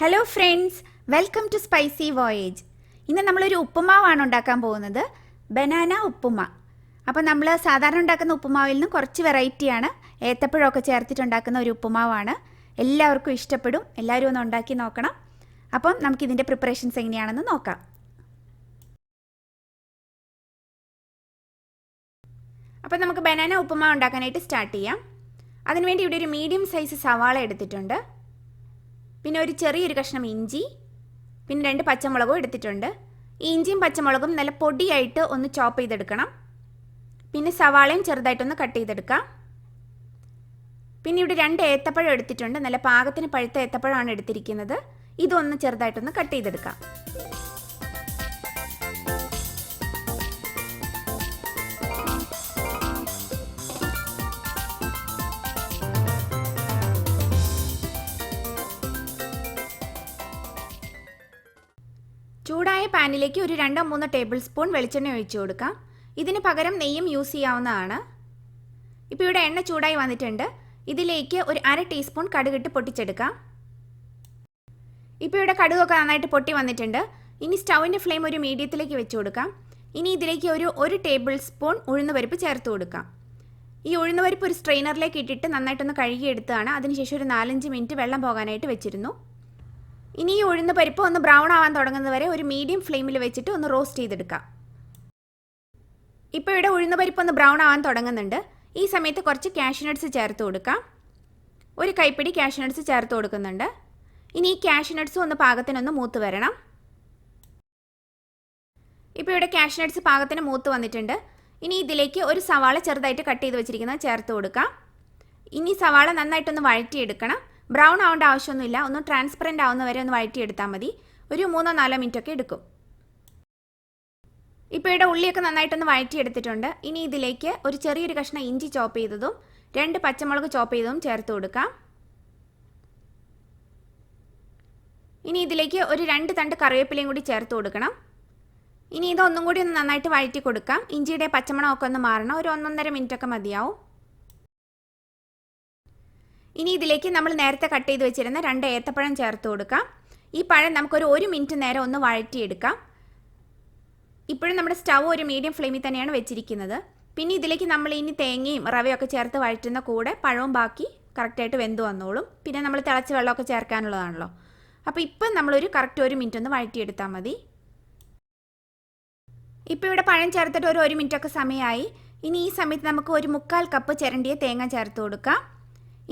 Hello friends, welcome to spicy voyage. ഇന്ന് നമ്മളൊരു ഉപ്പുമാവാണ് ഉണ്ടാക്കാൻ പോകുന്നത്, ബനാന ഉപ്പുമ. അപ്പോൾ നമ്മൾ സാധാരണ ഉണ്ടാക്കുന്ന ഉപ്പുമാവിൽ നിന്ന് കുറച്ച് വെറൈറ്റിയാണ്, ഏത്തപ്പഴമൊക്കെ ചേർത്തിട്ടുണ്ടാക്കുന്ന ഒരു ഉപ്പുമാവാണ്. എല്ലാവർക്കും ഇഷ്ടപ്പെടും, എല്ലാവരും ഒന്ന് ഉണ്ടാക്കി നോക്കണം. അപ്പം നമുക്കിതിൻ്റെ പ്രിപ്പറേഷൻസ് എങ്ങനെയാണെന്ന് നോക്കാം. അപ്പോൾ നമുക്ക് ബനാന ഉപ്പുമാവ് ഉണ്ടാക്കാനായിട്ട് സ്റ്റാർട്ട് ചെയ്യാം. അതിനുവേണ്ടി ഇവിടെ ഒരു മീഡിയം സൈസ് സവാള എടുത്തിട്ടുണ്ട്, പിന്നെ ഒരു ചെറിയൊരു കഷ്ണം ഇഞ്ചി, പിന്നെ 2 പച്ചമുളകും എടുത്തിട്ടുണ്ട്. ഈ ഇഞ്ചിയും പച്ചമുളകും നല്ല പൊടിയായിട്ട് ഒന്ന് ചോപ്പ് ചെയ്തെടുക്കണം. പിന്നെ സവാളയും ചെറുതായിട്ടൊന്ന് കട്ട് ചെയ്തെടുക്കാം. പിന്നെ ഇവിടെ 2 ഏത്തപ്പഴം എടുത്തിട്ടുണ്ട്, നല്ല പാകത്തിന് പഴുത്ത ഏത്തപ്പഴമാണ് എടുത്തിരിക്കുന്നത്. ഇതൊന്ന് ചെറുതായിട്ടൊന്ന് കട്ട് ചെയ്തെടുക്കാം. ചൂടായ പാനിലേക്ക് ഒരു 2-3 ടേബിൾ സ്പൂൺ വെളിച്ചെണ്ണ ഒഴിച്ചു കൊടുക്കാം. ഇതിന് പകരം നെയ്യും യൂസ് ചെയ്യാവുന്നതാണ്. ഇപ്പോൾ ഇവിടെ എണ്ണ ചൂടായി വന്നിട്ടുണ്ട്. ഇതിലേക്ക് ഒരു 1/2 ടീസ്പൂൺ കടുകിട്ട് പൊട്ടിച്ചെടുക്കാം. ഇപ്പോൾ ഇവിടെ കടുകൊക്കെ നന്നായിട്ട് പൊട്ടി വന്നിട്ടുണ്ട്. ഇനി സ്റ്റൗവിൻ്റെ ഫ്ലെയിം ഒരു മീഡിയത്തിലേക്ക് വെച്ച് കൊടുക്കാം. ഇനി ഇതിലേക്ക് ഒരു ടേബിൾ സ്പൂൺ ഉഴുന്നുപരിപ്പ് ചേർത്ത് കൊടുക്കാം. ഈ ഉഴുന്നുപരിപ്പ് ഒരു സ്ട്രെയിനറിലേക്ക് ഇട്ടിട്ട് നന്നായിട്ടൊന്ന് കഴുകിയെടുത്താണ്. അതിനുശേഷം ഒരു 4-5 മിനിറ്റ് വെള്ളം പോകാനായിട്ട് വെച്ചിരുന്നു. ഇനി ഈ ഉഴുന്ന് പരിപ്പ് ഒന്ന് ബ്രൗൺ ആവാൻ തുടങ്ങുന്നത് വരെ ഒരു മീഡിയം ഫ്ലെയിമിൽ വെച്ചിട്ട് ഒന്ന് റോസ്റ്റ് ചെയ്തെടുക്കാം. ഇപ്പോൾ ഇവിടെ ഉഴുന്ന് പരിപ്പ് ഒന്ന് ബ്രൗൺ ആവാൻ തുടങ്ങുന്നുണ്ട്. ഈ സമയത്ത് കുറച്ച് കാഷ്യൂ നട്ട്സ് ചേർത്ത് കൊടുക്കാം. ഒരു കൈപ്പിടി കാഷ്യൂ നട്ട്സ് ചേർത്ത് കൊടുക്കുന്നുണ്ട്. ഇനി ഈ കാഷ്യൂ നട്ട്സ് ഒന്ന് പാകത്തിനൊന്ന് മൂത്ത് വരണം. ഇപ്പോൾ ഇവിടെ കാഷ്യൂ നട്ട്സ് പാകത്തിന് മൂത്ത് വന്നിട്ടുണ്ട്. ഇനി ഇതിലേക്ക് ഒരു സവാള ചെറുതായിട്ട് കട്ട് ചെയ്ത് വെച്ചിരിക്കുന്നത് ചേർത്ത് കൊടുക്കാം. ഇനി സവാള നന്നായിട്ടൊന്ന് വഴറ്റിയെടുക്കണം. ബ്രൗൺ ആവേണ്ട ആവശ്യമൊന്നുമില്ല, ഒന്ന് ട്രാൻസ്പെറൻ്റ് ആവുന്ന വരെ ഒന്ന് വഴറ്റിയെടുത്താൽ മതി. ഒരു 3-4 മിനിറ്റൊക്കെ എടുക്കും. ഇപ്പോൾ ഇവിടെ ഉള്ളിയൊക്കെ നന്നായിട്ടൊന്ന് വഴറ്റിയെടുത്തിട്ടുണ്ട്. ഇനി ഇതിലേക്ക് ഒരു ചെറിയൊരു കഷ്ണം ഇഞ്ചി ചോപ്പ് ചെയ്തതും 2 പച്ചമുളക് ചോപ്പ് ചെയ്തതും ചേർത്ത് കൊടുക്കാം. ഇനി ഇതിലേക്ക് ഒരു 2 തണ്ട് കറിവേപ്പിലയും കൂടി ചേർത്ത് കൊടുക്കണം. ഇനി ഇതൊന്നും കൂടി ഒന്ന് നന്നായിട്ട് വഴറ്റി കൊടുക്കാം. ഇഞ്ചിയുടെ പച്ചമണമൊക്കെ ഒന്ന് മാറണം. ഒരു 1-1.5 മിനിറ്റൊക്കെ മതിയാവും. ഇനി ഇതിലേക്ക് നമ്മൾ നേരത്തെ കട്ട് ചെയ്ത് വെച്ചിരുന്ന 2 ഏത്തപ്പഴം ചേർത്ത് കൊടുക്കാം. ഈ പഴം നമുക്കൊരു 1 മിനിറ്റ് നേരം ഒന്ന് വഴറ്റിയെടുക്കാം. ഇപ്പോഴും നമ്മുടെ സ്റ്റൗ ഒരു മീഡിയം ഫ്ലെയിമിൽ തന്നെയാണ് വെച്ചിരിക്കുന്നത്. പിന്നെ ഇതിലേക്ക് നമ്മൾ ഇനി തേങ്ങയും റവയൊക്കെ ചേർത്ത് വഴറ്റുന്ന കൂടെ പഴവും ബാക്കി കറക്റ്റായിട്ട് വെന്ത് വന്നോളും. പിന്നെ നമ്മൾ തിളച്ച വെള്ളമൊക്കെ ചേർക്കാനുള്ളതാണല്ലോ. അപ്പോൾ ഇപ്പം നമ്മളൊരു കറക്റ്റ് 1 മിനിറ്റ് ഒന്ന് വഴറ്റിയെടുത്താൽ മതി. ഇപ്പോൾ ഇവിടെ പഴം ചേർത്തിട്ട് ഒരു 1 മിനിറ്റൊക്കെ സമയമായി. ഇനി ഈ സമയത്ത് നമുക്ക് ഒരു 1/4 കപ്പ് ചിരണ്ടിയ തേങ്ങ ചേർത്ത് കൊടുക്കാം.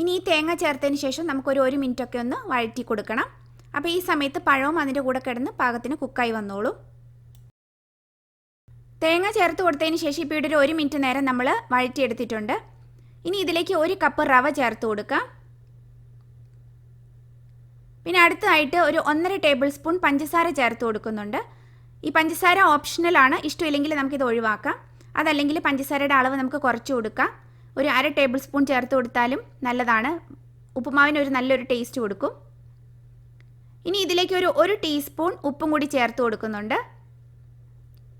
ഇനി ഈ തേങ്ങ ചേർത്തതിന് ശേഷം നമുക്കൊരു 1 മിനിറ്റൊക്കെ ഒന്ന് വഴറ്റി കൊടുക്കണം. അപ്പോൾ ഈ സമയത്ത് പഴവും അതിൻ്റെ കൂടെ കിടന്ന് പാകത്തിന് കുക്കായി വന്നോളും. തേങ്ങ ചേർത്ത് കൊടുത്തതിന് ശേഷം ഇപ്പോൾ ഇവിടെ ഒരു 1 മിനിറ്റ് നേരം നമ്മൾ വഴറ്റിയെടുത്തിട്ടുണ്ട്. ഇനി ഇതിലേക്ക് 1 കപ്പ് റവ ചേർത്ത് കൊടുക്കാം. പിന്നെ അടുത്തതായിട്ട് ഒരു 1.5 ടേബിൾ സ്പൂൺ പഞ്ചസാര ചേർത്ത് കൊടുക്കുന്നുണ്ട്. ഈ പഞ്ചസാര ഓപ്ഷണലാണ്, ഇഷ്ടമില്ലെങ്കിൽ നമുക്കിത് ഒഴിവാക്കാം. അതല്ലെങ്കിൽ പഞ്ചസാരയുടെ അളവ് നമുക്ക് കുറച്ച് കൊടുക്കാം. ഒരു 1/2 ടേബിൾ സ്പൂൺ ചേർത്ത് കൊടുത്താലും നല്ലതാണ്. ഉപ്പുമാവിന് ഒരു നല്ലൊരു ടേസ്റ്റ് കൊടുക്കും. ഇനി ഇതിലേക്ക് ഒരു ടീസ്പൂൺ ഉപ്പും കൂടി ചേർത്ത് കൊടുക്കുന്നുണ്ട്.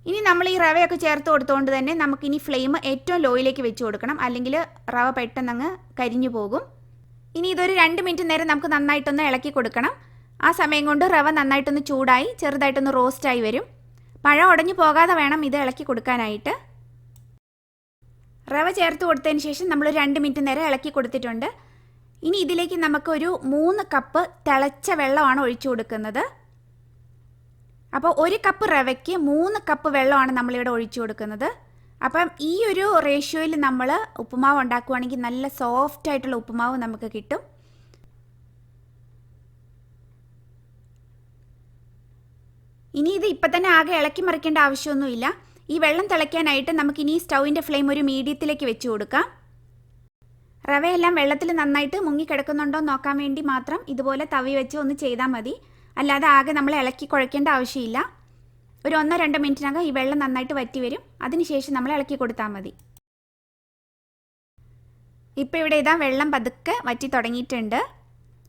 ഇനി നമ്മൾ ഈ റവയൊക്കെ ചേർത്ത് കൊടുത്തുകൊണ്ട് തന്നെ നമുക്കിനി ഫ്ലെയിം ഏറ്റവും ലോയിലേക്ക് വെച്ച് കൊടുക്കണം, അല്ലെങ്കിൽ റവ പെട്ടെന്ന് അങ്ങ് കരിഞ്ഞു പോകും. ഇനി ഇതൊരു 2 മിനിറ്റ് നേരം നമുക്ക് നന്നായിട്ടൊന്ന് ഇളക്കി കൊടുക്കണം. ആ സമയം കൊണ്ട് റവ നന്നായിട്ടൊന്ന് ചൂടായി ചെറുതായിട്ടൊന്ന് റോസ്റ്റായി വരും. പഴം ഉടഞ്ഞു പോകാതെ വേണം ഇത് ഇളക്കി കൊടുക്കാനായിട്ട്. റവ ചേർത്ത് കൊടുത്തതിന് ശേഷം നമ്മൾ 2 മിനിറ്റ് നേരം ഇളക്കി കൊടുത്തിട്ടുണ്ട്. ഇനി ഇതിലേക്ക് നമുക്കൊരു 3 കപ്പ് തിളച്ച വെള്ളമാണ് ഒഴിച്ചു കൊടുക്കുന്നത്. അപ്പോൾ 1 കപ്പ് റവയ്ക്ക് 3 കപ്പ് വെള്ളമാണ് നമ്മളിവിടെ ഒഴിച്ചു കൊടുക്കുന്നത്. അപ്പം ഈ ഒരു റേഷ്യോയിൽ നമ്മൾ ഉപ്പുമാവ് ഉണ്ടാക്കുകയാണെങ്കിൽ നല്ല സോഫ്റ്റ് ആയിട്ടുള്ള ഉപ്പുമാവ് നമുക്ക് കിട്ടും. ഇനി ഇത് ഇപ്പം തന്നെ ആകെ ഇളക്കി മറിക്കേണ്ട ആവശ്യമൊന്നുമില്ല. ഈ വെള്ളം തിളയ്ക്കാനായിട്ട് നമുക്കിനി സ്റ്റൗവിൻ്റെ ഫ്ലെയിം ഒരു മീഡിയത്തിലേക്ക് വെച്ച് കൊടുക്കാം. റവയെല്ലാം വെള്ളത്തിൽ നന്നായിട്ട് മുങ്ങിക്കിടക്കുന്നുണ്ടോ നോക്കാൻ വേണ്ടി മാത്രം ഇതുപോലെ തവി വെച്ച് ഒന്ന് ചെയ്താൽ മതി. അല്ലാതെ ആകെ നമ്മൾ ഇളക്കി കുഴയ്ക്കേണ്ട ആവശ്യമില്ല. ഒരു 1-2 മിനിറ്റിനകം ഈ വെള്ളം നന്നായിട്ട് വറ്റി വരും. അതിനുശേഷം നമ്മൾ ഇളക്കി കൊടുത്താൽ മതി. ഇപ്പോൾ ഇവിടെ ഇതാ വെള്ളം പതുക്കെ വറ്റി തുടങ്ങിയിട്ടുണ്ട്.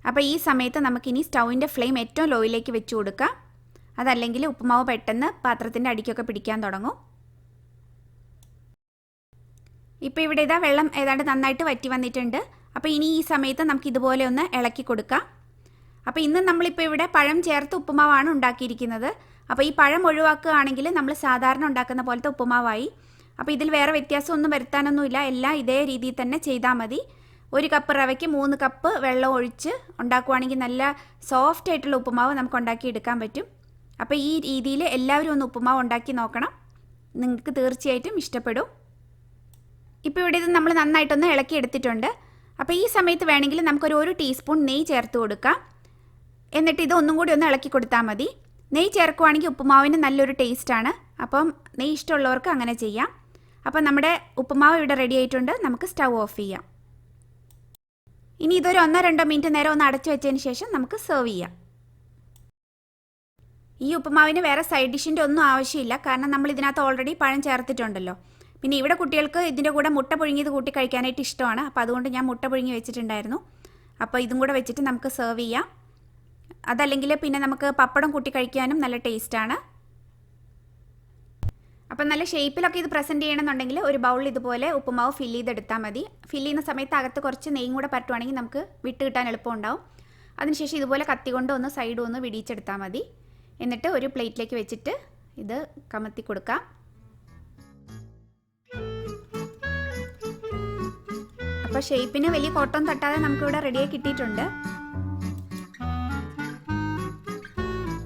അപ്പോൾ ഈ സമയത്ത് നമുക്കിനി സ്റ്റൗവിൻ്റെ ഫ്ലെയിം ഏറ്റവും ലോയിലേക്ക് വെച്ച് കൊടുക്കാം. അതല്ലെങ്കിൽ ഉപ്പുമാവ് പെട്ടെന്ന് പാത്രത്തിൻ്റെ അടിക്കൊക്കെ പിടിക്കാൻ തുടങ്ങും. ഇപ്പോൾ ഇവിടെ ഇതാ വെള്ളം ഏതാണ്ട് നന്നായിട്ട് വറ്റി വന്നിട്ടുണ്ട്. അപ്പോൾ ഇനി ഈ സമയത്ത് നമുക്ക് ഇതുപോലെ ഒന്ന് ഇളക്കി കൊടുക്കാം. അപ്പോൾ ഇന്ന് നമ്മളിപ്പോൾ ഇവിടെ പഴം ചേർത്ത് ഉപ്പുമാവാണ് ഉണ്ടാക്കിയിരിക്കുന്നത്. അപ്പോൾ ഈ പഴം ഒഴിവാക്കുകയാണെങ്കിൽ നമ്മൾ സാധാരണ ഉണ്ടാക്കുന്ന പോലത്തെ ഉപ്പുമാവായി. അപ്പോൾ ഇതിൽ വേറെ വ്യത്യാസമൊന്നും വരുത്താനൊന്നുമില്ല. എല്ലാം ഇതേ രീതിയിൽ തന്നെ ചെയ്താൽ മതി. 1 കപ്പ് റവയ്ക്ക് 3 കപ്പ് വെള്ളം ഒഴിച്ച് ഉണ്ടാക്കുവാണെങ്കിൽ നല്ല സോഫ്റ്റ് ആയിട്ടുള്ള ഉപ്പുമാവ് നമുക്ക് ഉണ്ടാക്കിയെടുക്കാൻ പറ്റും. അപ്പോൾ ഈ രീതിയിൽ എല്ലാവരും ഒന്ന് ഉപ്പുമാവ് ഉണ്ടാക്കി നോക്കണം. നിങ്ങൾക്ക് തീർച്ചയായിട്ടും ഇഷ്ടപ്പെടും. ഇപ്പോൾ ഇവിടെ ഇത് നമ്മൾ നന്നായിട്ടൊന്ന് ഇളക്കി എടുത്തിട്ടുണ്ട്. അപ്പോൾ ഈ സമയത്ത് വേണമെങ്കിൽ നമുക്കൊരു 1 ടീസ്പൂൺ നെയ്യ് ചേർത്ത് കൊടുക്കാം. എന്നിട്ട് ഇത് ഒന്നും കൂടി ഒന്ന് ഇളക്കി കൊടുത്താൽ മതി. നെയ്യ് ചേർക്കുവാണെങ്കിൽ ഉപ്പുമാവിന് നല്ലൊരു ടേസ്റ്റാണ്. അപ്പം നെയ്യ് ഇഷ്ടമുള്ളവർക്ക് അങ്ങനെ ചെയ്യാം. അപ്പം നമ്മുടെ ഉപ്പുമാവ് ഇവിടെ റെഡി ആയിട്ടുണ്ട്. നമുക്ക് സ്റ്റൗ ഓഫ് ചെയ്യാം. ഇനി ഇതൊരു 1-2 മിനിറ്റ് നേരം ഒന്ന് അടച്ചു വെച്ചതിന് ശേഷം നമുക്ക് സെർവ് ചെയ്യാം. ഈ ഉപ്പുമാവിന് വേറെ സൈഡ് ഡിഷിൻ്റെ ഒന്നും ആവശ്യമില്ല. കാരണം നമ്മൾ ഇതിനകത്ത് ഓൾറെഡി പഴം ചേർത്തിട്ടുണ്ടല്ലോ. പിന്നെ ഇവിടെ കുട്ടികൾക്ക് ഇതിൻ്റെ കൂടെ മുട്ട പുഴുങ്ങിയത് കൂട്ടി കഴിക്കാനായിട്ട് ഇഷ്ടമാണ്. അപ്പോൾ അതുകൊണ്ട് ഞാൻ മുട്ട പുഴുങ്ങി വെച്ചിട്ടുണ്ടായിരുന്നു. അപ്പോൾ ഇതും കൂടെ വെച്ചിട്ട് നമുക്ക് സെർവ് ചെയ്യാം. അതല്ലെങ്കിൽ പിന്നെ നമുക്ക് പപ്പടം കൂട്ടി കഴിക്കാനും നല്ല ടേസ്റ്റാണ്. അപ്പം നല്ല ഷേപ്പിലൊക്കെ ഇത് പ്രസൻറ്റ് ചെയ്യണമെന്നുണ്ടെങ്കിൽ ഒരു ബൗളിൽ ഇതുപോലെ ഉപ്പുമാവ് ഫില്ല് ചെയ്തെടുത്താൽ മതി. ഫില്ല് ചെയ്യുന്ന സമയത്ത് അകത്ത് കുറച്ച് നെയ്യും കൂടെ പരട്ടുവാണെങ്കിൽ നമുക്ക് വിട്ട് കിട്ടാൻ എളുപ്പമുണ്ടാവും. അതിനുശേഷം ഇതുപോലെ കത്തി കൊണ്ട് ഒന്ന് സൈഡ് ഒന്ന് വിടിയിച്ചെടുത്താൽ മതി. എന്നിട്ട് ഒരു പ്ലേറ്റിലേക്ക് വെച്ചിട്ട് ഇത് കമത്തി കൊടുക്കാം. അപ്പോൾ ഷേപ്പിന് വലിയ കോട്ടം തട്ടാതെ നമുക്കിവിടെ റെഡിയായി കിട്ടിയിട്ടുണ്ട്.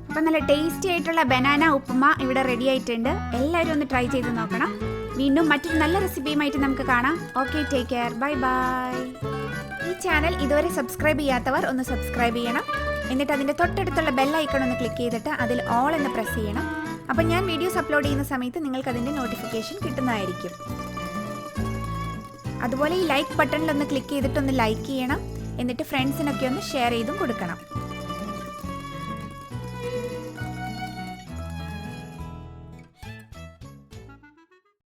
അപ്പം നല്ല ടേസ്റ്റി ആയിട്ടുള്ള ബനാന ഉപ്പുമ ഇവിടെ റെഡി ആയിട്ടുണ്ട്. എല്ലാവരും ഒന്ന് ട്രൈ ചെയ്ത് നോക്കണം. വീണ്ടും മറ്റൊരു നല്ല റെസിപ്പിയുമായിട്ട് നമുക്ക് കാണാം. Okay, take care, bye bye. ഈ ചാനൽ ഇതുവരെ സബ്സ്ക്രൈബ് ചെയ്യാത്തവർ ഒന്ന് സബ്സ്ക്രൈബ് ചെയ്യണം. എന്നിട്ട് അതിൻ്റെ തൊട്ടടുത്തുള്ള ബെൽ ഐക്കൺ ഒന്ന് ക്ലിക്ക് ചെയ്തിട്ട് അതിൽ ഓൾ എന്ന് പ്രസ് ചെയ്യണം. അപ്പം ഞാൻ വീഡിയോസ് അപ്ലോഡ് ചെയ്യുന്ന സമയത്ത് നിങ്ങൾക്ക് അതിൻ്റെ നോട്ടിഫിക്കേഷൻ കിട്ടുന്നതായിരിക്കും. അതുപോലെ ഈ ലൈക്ക് ബട്ടണിലൊന്ന് ക്ലിക്ക് ചെയ്തിട്ടൊന്ന് ലൈക്ക് ചെയ്യണം. എന്നിട്ട് ഫ്രണ്ട്സിനൊക്കെ ഒന്ന് ഷെയർ ചെയ്തും കൊടുക്കണം.